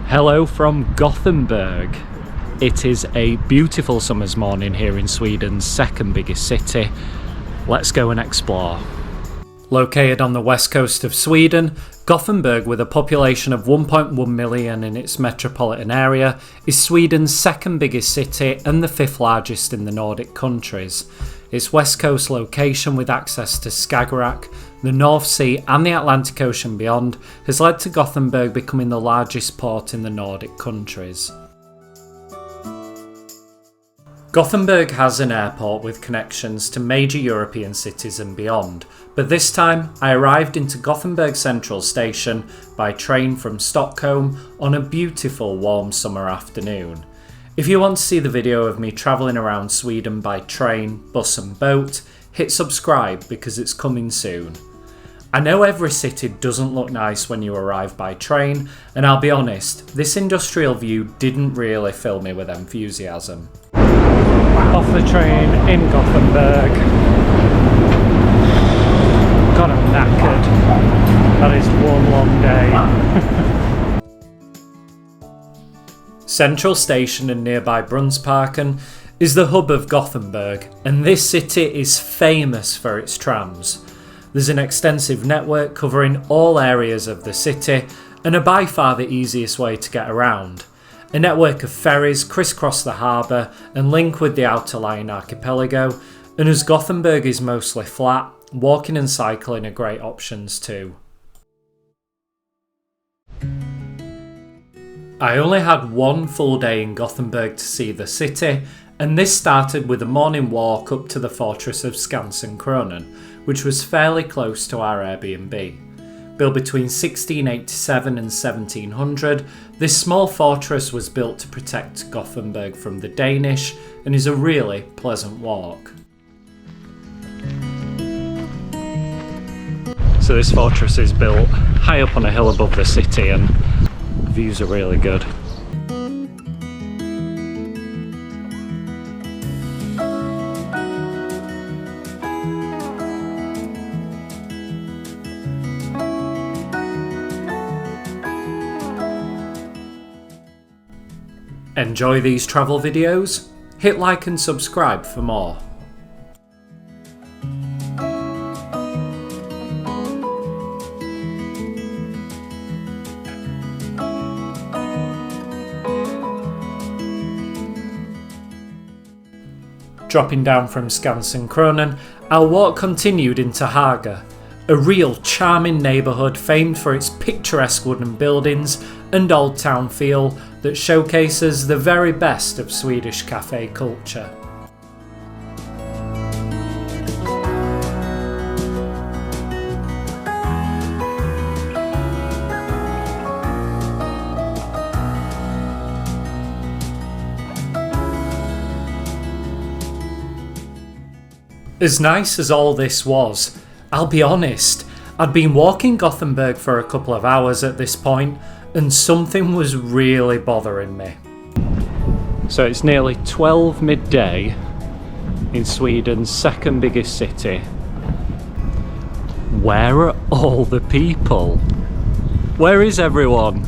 Hello from Gothenburg. It is a beautiful summer's morning here in Sweden's second biggest city. Let's go and explore. Located on the west coast of Sweden, Gothenburg, with a population of 1.1 million in its metropolitan area, is Sweden's second biggest city and the fifth largest in the Nordic countries. Its west coast location, with access to Skagerrak, the North Sea and the Atlantic Ocean beyond, has led to Gothenburg becoming the largest port in the Nordic countries. Gothenburg has an airport with connections to major European cities and beyond, but this time I arrived into Gothenburg Central Station by train from Stockholm on a beautiful warm summer afternoon. If you want to see the video of me travelling around Sweden by train, bus and boat, hit subscribe because it's coming soon. I know every city doesn't look nice when you arrive by train, and I'll be honest, this industrial view didn't really fill me with enthusiasm. Off the train in Gothenburg. God, I'm knackered. That is one long day. Central Station and nearby Brunnsparken is the hub of Gothenburg, and this city is famous for its trams. There's an extensive network covering all areas of the city and are by far the easiest way to get around. A network of ferries crisscross the harbour and link with the Outer Line archipelago, and as Gothenburg is mostly flat, walking and cycling are great options too. I only had one full day in Gothenburg to see the city, and this started with a morning walk up to the fortress of Skansen Kronan, which was fairly close to our Airbnb. Built between 1687 and 1700, this small fortress was built to protect Gothenburg from the Danish and is a really pleasant walk. So this fortress is built high up on a hill above the city and the views are really good. Enjoy these travel videos? Hit like and subscribe for more. Dropping down from Skansen Kronan, our walk continued into Haga, a real charming neighbourhood famed for its picturesque wooden buildings and old town feel that showcases the very best of Swedish cafe culture. As nice as all this was, I'll be honest, I'd been walking Gothenburg for a couple of hours at this point, and something was really bothering me. So it's nearly 12 midday in Sweden's second biggest city. Where are all the people? Where is everyone?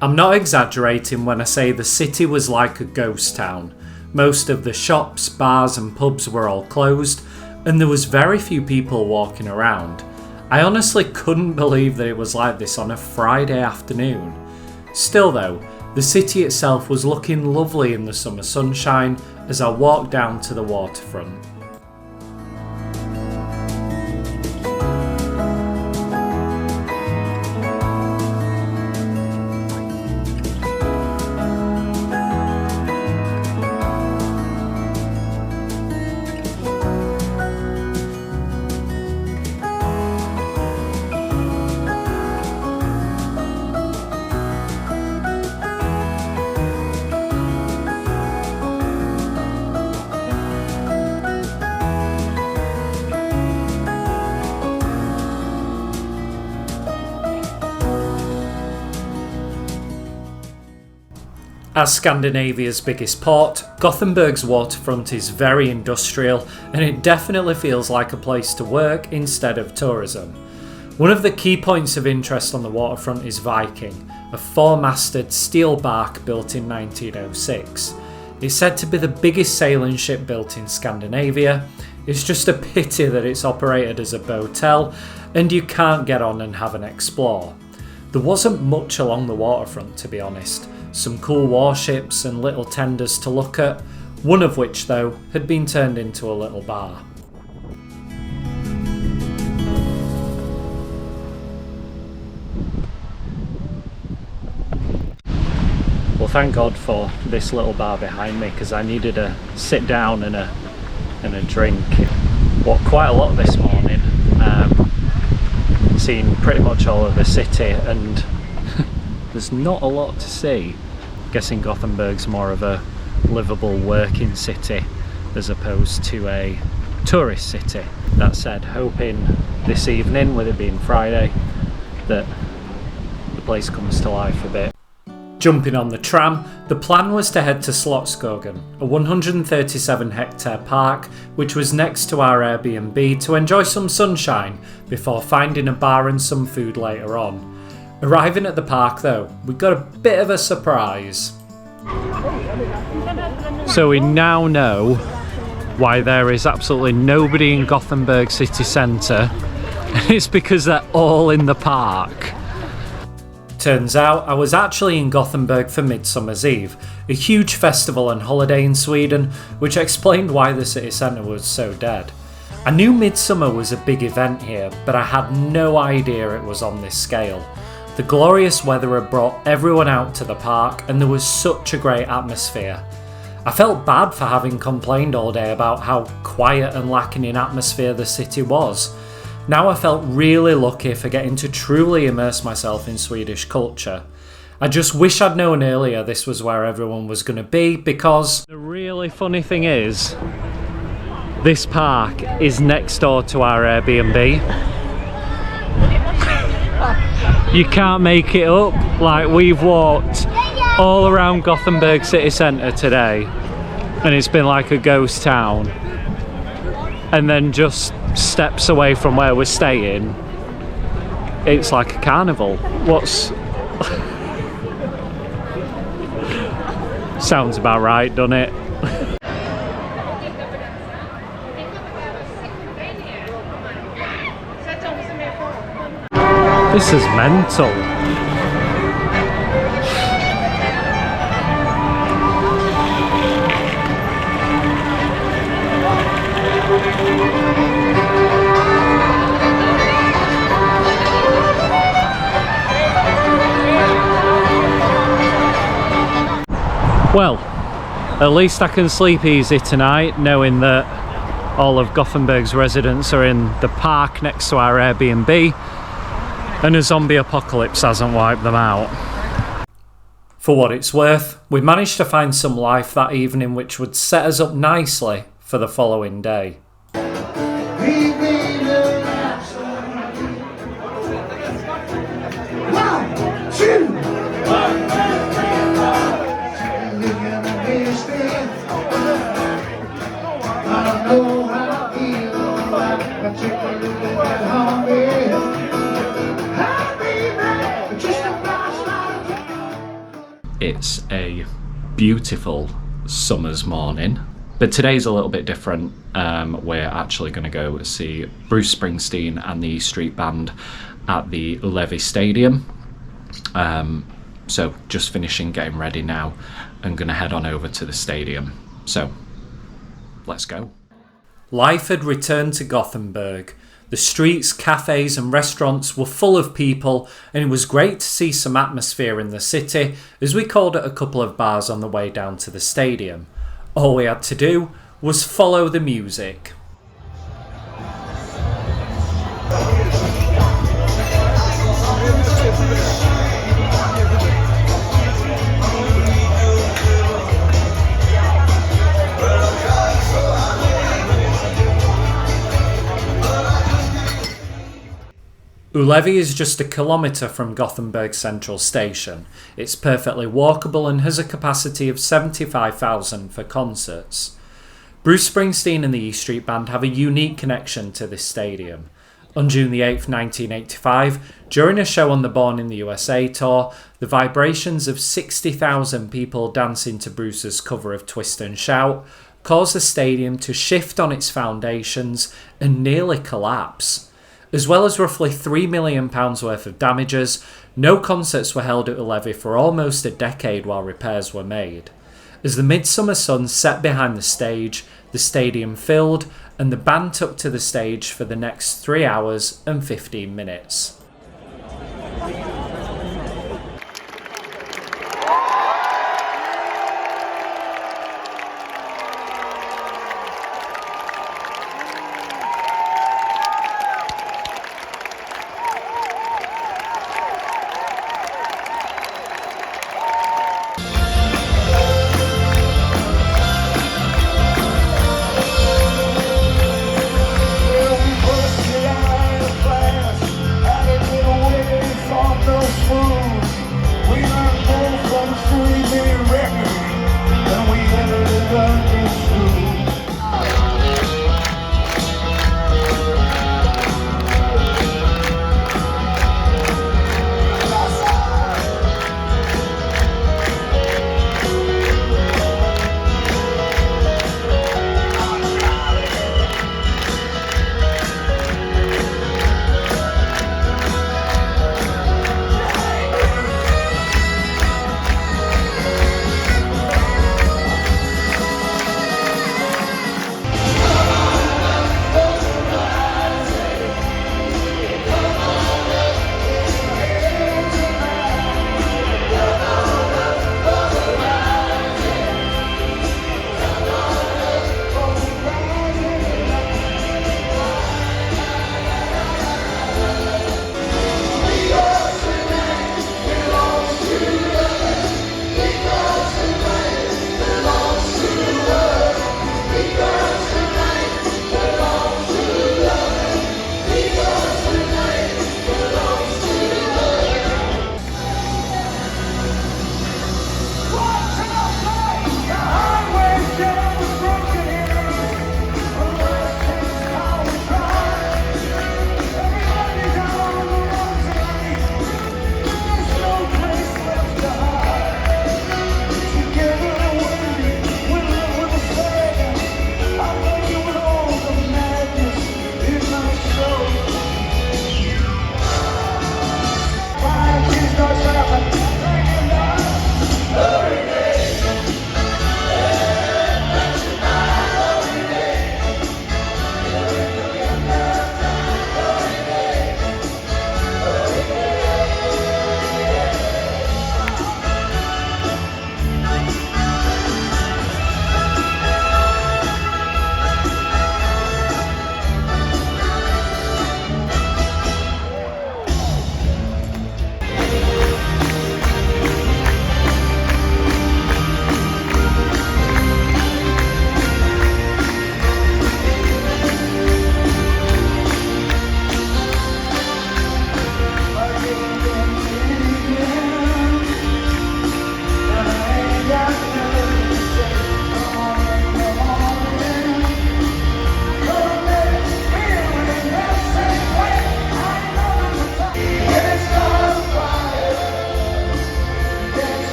I'm not exaggerating when I say the city was like a ghost town. Most of the shops, bars and pubs were all closed, and there was very few people walking around. I honestly couldn't believe that it was like this on a Friday afternoon. Still though, the city itself was looking lovely in the summer sunshine as I walked down to the waterfront. As Scandinavia's biggest port, Gothenburg's waterfront is very industrial and it definitely feels like a place to work instead of tourism. One of the key points of interest on the waterfront is Viking, a four-masted steel bark built in 1906. It's said to be the biggest sailing ship built in Scandinavia. It's just a pity that it's operated as a boatel and you can't get on and have an explore. There wasn't much along the waterfront, to be honest. Some cool warships and little tenders to look at, one of which though had been turned into a little bar. Well, thank God for this little bar behind me, because I needed a sit down and a drink. Walked quite a lot this morning, seen pretty much all of the city, and there's not a lot to see. Guessing Gothenburg's more of a livable working city as opposed to a tourist city. That said, hoping this evening, with it being Friday, that the place comes to life a bit. Jumping on the tram, the plan was to head to Slottsskogen, a 137-hectare park which was next to our Airbnb, to enjoy some sunshine before finding a bar and some food later on. Arriving at the park though, we got a bit of a surprise. So we now know why there is absolutely nobody in Gothenburg city centre, and it's because they're all in the park. Turns out I was actually in Gothenburg for Midsummer's Eve, a huge festival and holiday in Sweden, which explained why the city centre was so dead. I knew Midsummer was a big event here, but I had no idea it was on this scale. The glorious weather had brought everyone out to the park and there was such a great atmosphere. I felt bad for having complained all day about how quiet and lacking in atmosphere the city was. Now I felt really lucky for getting to truly immerse myself in Swedish culture. I just wish I'd known earlier this was where everyone was going to be, because the really funny thing is, this park is next door to our Airbnb. You can't make it up. Like, we've walked all around Gothenburg city centre today and it's been like a ghost town. And then just steps away from where we're staying, it's like a carnival. Sounds about right, doesn't it? This is mental. Well, at least I can sleep easy tonight, knowing that all of Gothenburg's residents are in the park next to our Airbnb, and a zombie apocalypse hasn't wiped them out. For what it's worth, we managed to find some life that evening which would set us up nicely for the following day. It's a beautiful summer's morning, but today's a little bit different. We're actually going to go see Bruce Springsteen and the E Street Band at the Ullevi Stadium. So just finishing getting ready now and going to head on over to the stadium. So let's go. Life had returned to Gothenburg. The streets, cafes and restaurants were full of people, and it was great to see some atmosphere in the city as we called at a couple of bars on the way down to the stadium. All we had to do was follow the music. Ullevi is just a kilometre from Gothenburg Central Station. It's perfectly walkable and has a capacity of 75,000 for concerts. Bruce Springsteen and the E Street Band have a unique connection to this stadium. On June the 8th, 1985, during a show on the Born in the USA tour, the vibrations of 60,000 people dancing to Bruce's cover of Twist and Shout caused the stadium to shift on its foundations and nearly collapse. As well as roughly £3 million worth of damages, no concerts were held at Ullevi for almost a decade while repairs were made. As the midsummer sun set behind the stadium filled and the band took to the stage for the next 3 hours and 15 minutes.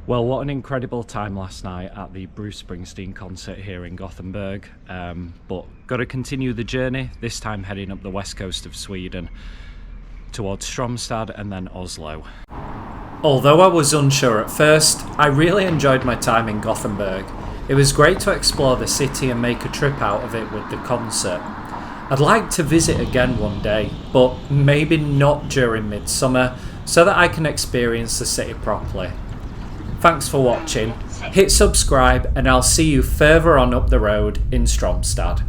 Well, what an incredible time last night at the Bruce Springsteen concert here in Gothenburg. But got to continue the journey, this time heading up the west coast of Sweden towards Stromstad and then Oslo. Although I was unsure at first, I really enjoyed my time in Gothenburg. It was great to explore the city and make a trip out of it with the concert. I'd like to visit again one day, but maybe not during Midsummer, so that I can experience the city properly. Thanks for watching, hit subscribe and I'll see you further on up the road in Stromstad.